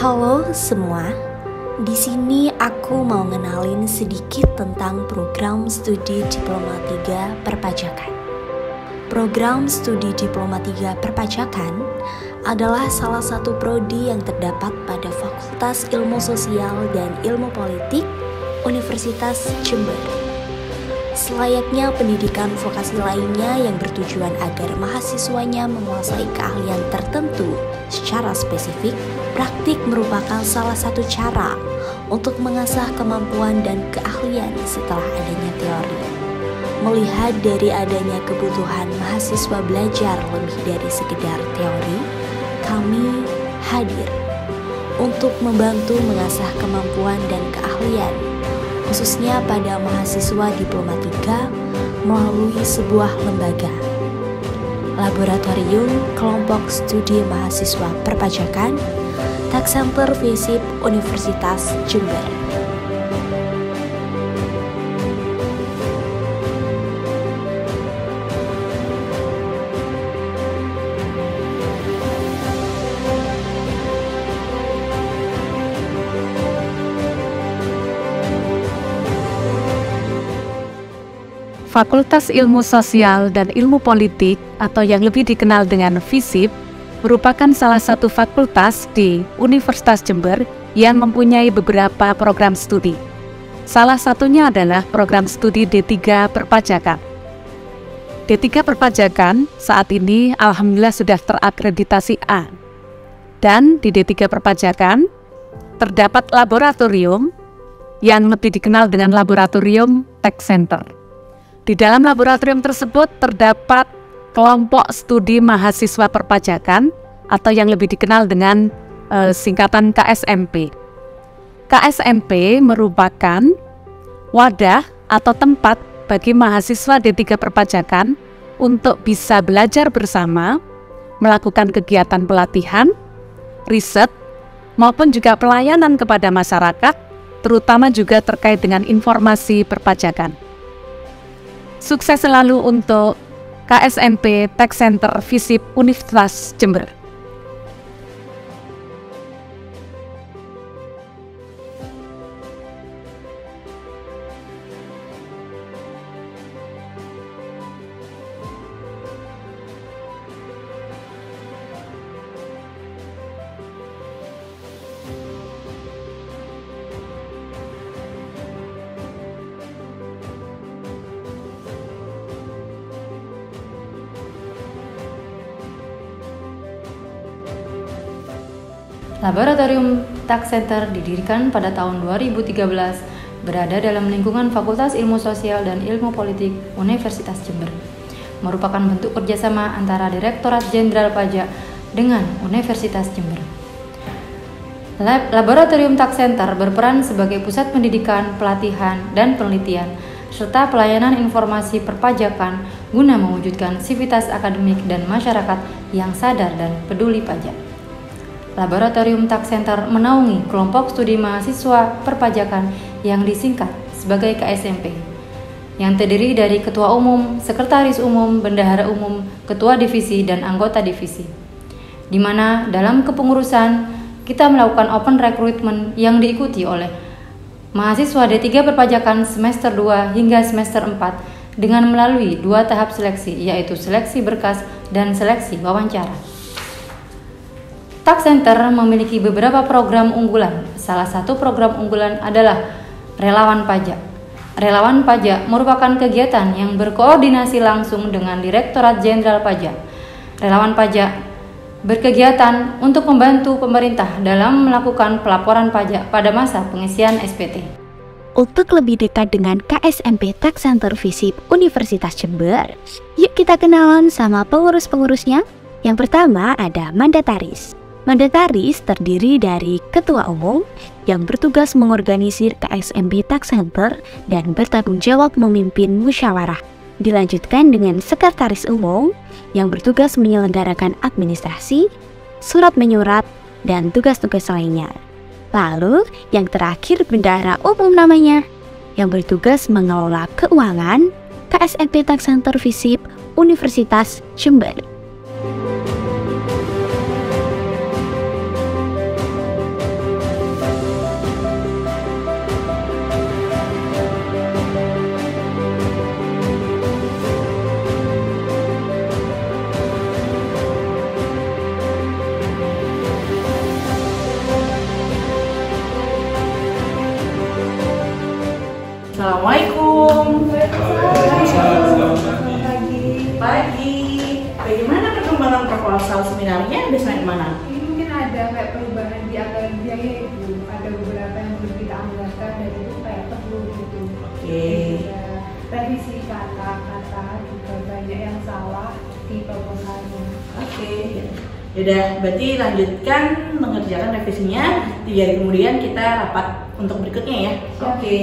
Halo semua, di sini aku mau ngenalin sedikit tentang program studi Diploma 3 Perpajakan. Program studi Diploma 3 Perpajakan adalah salah satu prodi yang terdapat pada Fakultas Ilmu Sosial dan Ilmu Politik Universitas Jember. Selayaknya pendidikan vokasi lainnya yang bertujuan agar mahasiswanya menguasai keahlian tertentu secara spesifik, praktik merupakan salah satu cara untuk mengasah kemampuan dan keahlian setelah adanya teori. Melihat dari adanya kebutuhan mahasiswa belajar lebih dari sekedar teori, kami hadir untuk membantu mengasah kemampuan dan keahlian, khususnya pada mahasiswa Diploma 3 melalui sebuah lembaga. Laboratorium Kelompok Studi Mahasiswa Perpajakan, Tak Center FISIP Universitas Jember. Fakultas Ilmu Sosial dan Ilmu Politik atau yang lebih dikenal dengan FISIP merupakan salah satu fakultas di Universitas Jember yang mempunyai beberapa program studi. Salah satunya adalah program studi D3 Perpajakan. D3 Perpajakan saat ini alhamdulillah sudah terakreditasi A. Dan di D3 Perpajakan terdapat laboratorium yang lebih dikenal dengan Laboratorium Tech Center. Di dalam laboratorium tersebut terdapat kelompok studi mahasiswa perpajakan atau yang lebih dikenal dengan singkatan KSMP. KSMP merupakan wadah atau tempat bagi mahasiswa D3 perpajakan untuk bisa belajar bersama, melakukan kegiatan pelatihan, riset, maupun juga pelayanan kepada masyarakat, terutama juga terkait dengan informasi perpajakan. Sukses selalu untuk KSMP Tech Center FISIP Universitas Jember. Laboratorium Tak Center didirikan pada tahun 2013, berada dalam lingkungan Fakultas Ilmu Sosial dan Ilmu Politik Universitas Jember. Merupakan bentuk kerjasama antara Direktorat Jenderal Pajak dengan Universitas Jember. Laboratorium Tak Center berperan sebagai pusat pendidikan, pelatihan, dan penelitian, serta pelayanan informasi perpajakan guna mewujudkan sivitas akademik dan masyarakat yang sadar dan peduli pajak. Laboratorium Tak Center menaungi kelompok studi mahasiswa perpajakan yang disingkat sebagai KSMP, yang terdiri dari Ketua Umum, Sekretaris Umum, Bendahara Umum, Ketua Divisi, dan anggota divisi. Di mana dalam kepengurusan kita melakukan open recruitment yang diikuti oleh mahasiswa D3 perpajakan semester 2 hingga semester 4 dengan melalui 2 tahap seleksi, yaitu seleksi berkas dan seleksi wawancara. Tak Center memiliki beberapa program unggulan. Salah satu program unggulan adalah Relawan Pajak. Relawan Pajak merupakan kegiatan yang berkoordinasi langsung dengan Direktorat Jenderal Pajak. Relawan Pajak berkegiatan untuk membantu pemerintah dalam melakukan pelaporan pajak pada masa pengisian SPT. Untuk lebih dekat dengan KSMP Tak Center FISIP Universitas Jember, yuk kita kenalan sama pengurus-pengurusnya. Yang pertama ada mandataris. Mandataris terdiri dari Ketua Umum yang bertugas mengorganisir KSMP Tak Center dan bertanggung jawab memimpin musyawarah. Dilanjutkan dengan Sekretaris Umum yang bertugas menyelenggarakan administrasi, surat menyurat, dan tugas-tugas lainnya. Lalu yang terakhir Bendahara Umum namanya. yang bertugas mengelola keuangan KSMP Tax Center FISIP Universitas Jember. Assalamualaikum. Pagi. Bagaimana perkembangan proposal seminarnya? Udah sampai mana? Ini mungkin ada kayak perubahan di anggaran biaya Ibu. Ada beberapa yang belum kita anggarkan dan itu kayak perlu gitu. Oke. Ya, revisi kata-kata juga banyak yang salah di proposalnya. Oke. Yaudah, berarti lanjutkan mengerjakan revisinya. 3 hari kemudian kita rapat untuk berikutnya ya. Oke.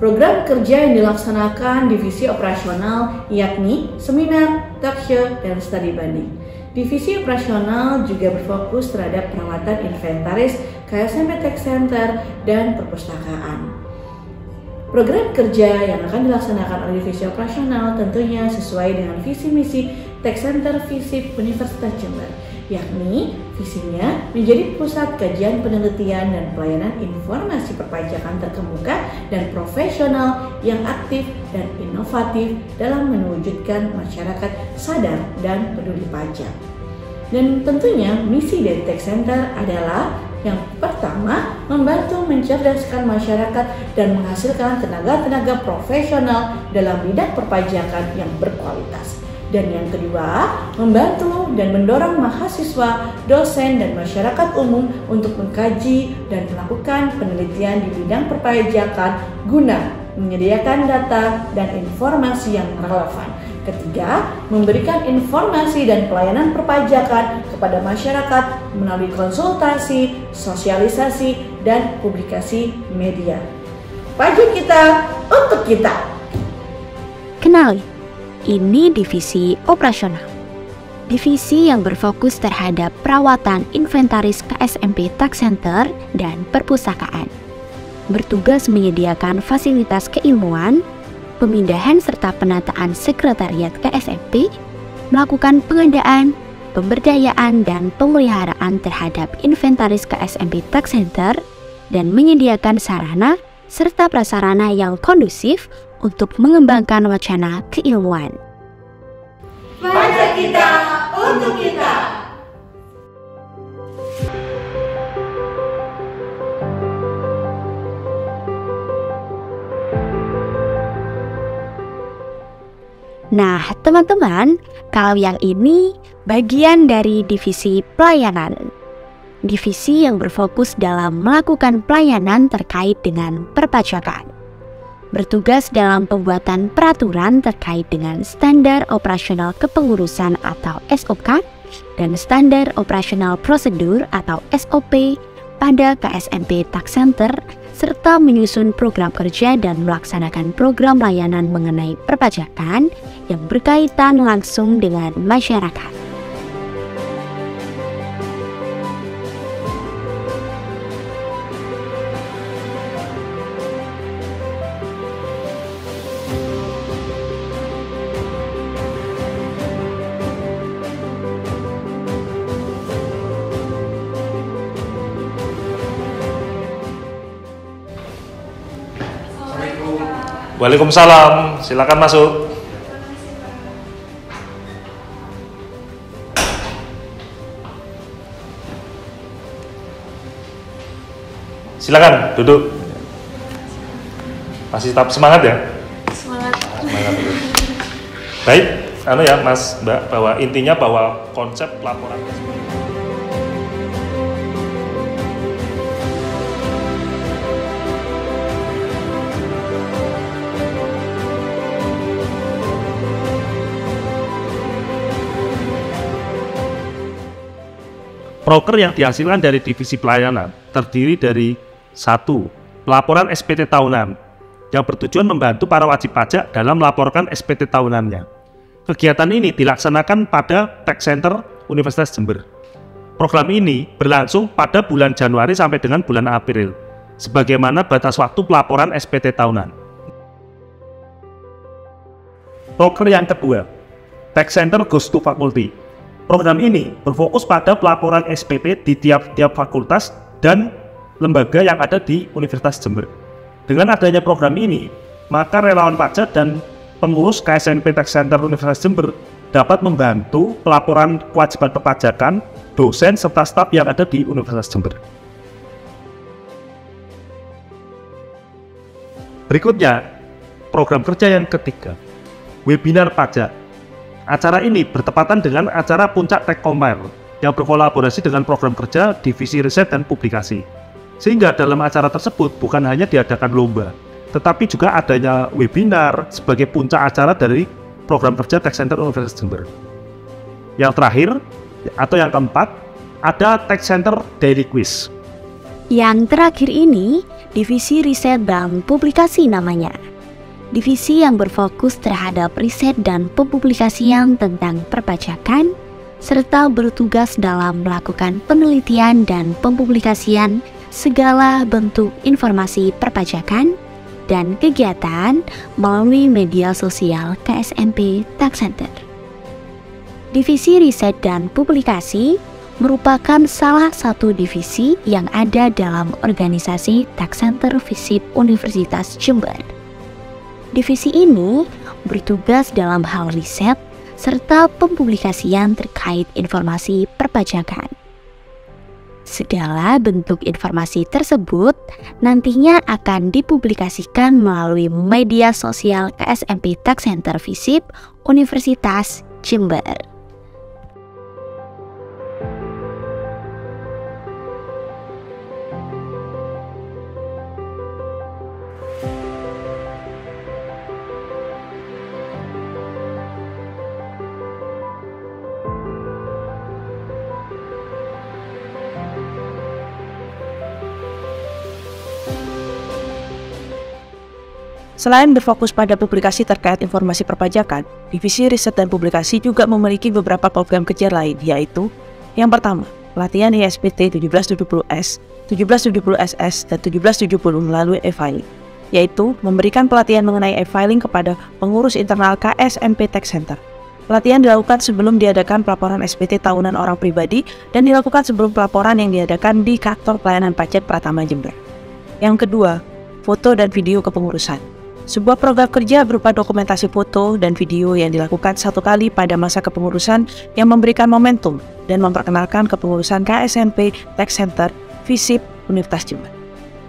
Program kerja yang dilaksanakan divisi operasional yakni seminar, talkshow, dan studi banding. Divisi operasional juga berfokus terhadap perawatan inventaris KSMP Tax Center dan perpustakaan. Program kerja yang akan dilaksanakan oleh divisi operasional tentunya sesuai dengan visi misi Tax Center FISIP Universitas Jember, yakni visinya menjadi pusat kajian penelitian dan pelayanan informasi perpajakan terkemuka dan profesional yang aktif dan inovatif dalam mewujudkan masyarakat sadar dan peduli pajak. Dan tentunya misi dari Tax Center adalah yang pertama, membantu mencerdaskan masyarakat dan menghasilkan tenaga-tenaga profesional dalam bidang perpajakan yang berkualitas. Dan yang kedua, membantu dan mendorong mahasiswa, dosen, dan masyarakat umum untuk mengkaji dan melakukan penelitian di bidang perpajakan guna menyediakan data dan informasi yang relevan. Ketiga, memberikan informasi dan pelayanan perpajakan kepada masyarakat melalui konsultasi, sosialisasi, dan publikasi media. Pajak kita untuk kita. Kenali, ini divisi operasional. Divisi yang berfokus terhadap perawatan inventaris KSMP Tax Center dan perpustakaan. Bertugas menyediakan fasilitas keilmuan, pemindahan serta penataan sekretariat KSMP, melakukan pengadaan, pemberdayaan dan pemeliharaan terhadap inventaris KSMP Tax Center, dan menyediakan sarana serta prasarana yang kondusif untuk mengembangkan wacana keilmuan. Pajak kita untuk kita. Nah, teman-teman, kalau yang ini bagian dari divisi pelayanan. Divisi yang berfokus dalam melakukan pelayanan terkait dengan perpajakan. Bertugas dalam pembuatan peraturan terkait dengan standar operasional kepengurusan atau SOK dan standar operasional prosedur atau SOP pada KSMP Tax Center, serta menyusun program kerja dan melaksanakan program layanan mengenai perpajakan yang berkaitan langsung dengan masyarakat. Waalaikumsalam, silakan masuk. Silakan duduk. Masih tetap semangat ya? Semangat. Semangat dulu. Baik, ya Mas Mbak, bahwa intinya bahwa konsep laporan proker yang dihasilkan dari divisi pelayanan terdiri dari 1. Pelaporan SPT tahunan yang bertujuan membantu para wajib pajak dalam melaporkan SPT tahunannya. Kegiatan ini dilaksanakan pada Tax Center Universitas Jember. Program ini berlangsung pada bulan Januari sampai dengan bulan April, sebagaimana batas waktu pelaporan SPT tahunan. Proker yang kedua, Tech Center Goes to Faculty. Program ini berfokus pada pelaporan SPT di tiap-tiap fakultas dan lembaga yang ada di Universitas Jember. Dengan adanya program ini, maka relawan pajak dan pengurus KSNP Tech Center Universitas Jember dapat membantu pelaporan kewajiban perpajakan dosen serta staf yang ada di Universitas Jember. Berikutnya, program kerja yang ketiga, webinar pajak. Acara ini bertepatan dengan acara Puncak Tech Compile yang berkolaborasi dengan program kerja Divisi Riset dan Publikasi. Sehingga dalam acara tersebut bukan hanya diadakan lomba, tetapi juga adanya webinar sebagai puncak acara dari program kerja Tech Center Universitas Jember. Yang terakhir, atau yang keempat, ada Tech Center Daily Quiz. Yang terakhir ini, Divisi Riset dan Publikasi namanya. Divisi yang berfokus terhadap riset dan pempublikasian tentang perpajakan, serta bertugas dalam melakukan penelitian dan pempublikasian segala bentuk informasi perpajakan dan kegiatan melalui media sosial KSNP Tech Center. Divisi Riset dan Publikasi merupakan salah satu divisi yang ada dalam organisasi Tech Center FISIP Universitas Jember. Divisi ini bertugas dalam hal riset serta pempublikasian terkait informasi perpajakan. Segala bentuk informasi tersebut nantinya akan dipublikasikan melalui media sosial KSNP Tech Center FISIP Universitas Jember. Selain berfokus pada publikasi terkait informasi perpajakan, Divisi Riset dan Publikasi juga memiliki beberapa program kerja lain, yaitu yang pertama, pelatihan ISPT 1770S, 1770SS, dan 1770 melalui e-filing, yaitu memberikan pelatihan mengenai e-filing kepada pengurus internal KSNP Tech Center. Pelatihan dilakukan sebelum diadakan pelaporan SPT tahunan orang pribadi dan dilakukan sebelum pelaporan yang diadakan di Kantor Pelayanan Pajak Pratama Jember. Yang kedua, foto dan video kepengurusan. Sebuah program kerja berupa dokumentasi foto dan video yang dilakukan satu kali pada masa kepengurusan yang memberikan momentum dan memperkenalkan kepengurusan KSNP Tech Center FISIP Universitas Jember.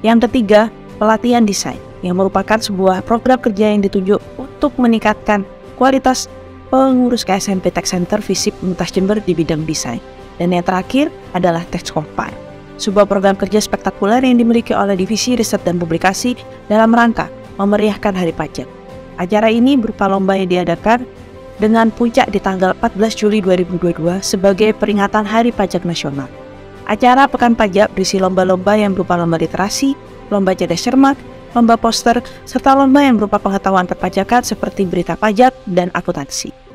Yang ketiga, pelatihan desain yang merupakan sebuah program kerja yang ditunjuk untuk meningkatkan kualitas pengurus KSNP Tech Center FISIP Universitas Jember di bidang desain. Dan yang terakhir adalah Tech Compile, sebuah program kerja spektakuler yang dimiliki oleh Divisi Riset dan Publikasi dalam rangka memeriahkan Hari Pajak. Acara ini berupa lomba yang diadakan dengan puncak di tanggal 14 Juli 2022 sebagai peringatan Hari Pajak Nasional. Acara Pekan Pajak berisi lomba-lomba yang berupa lomba literasi, lomba cerdas cermat, lomba poster, serta lomba yang berupa pengetahuan perpajakan seperti berita pajak dan akuntansi.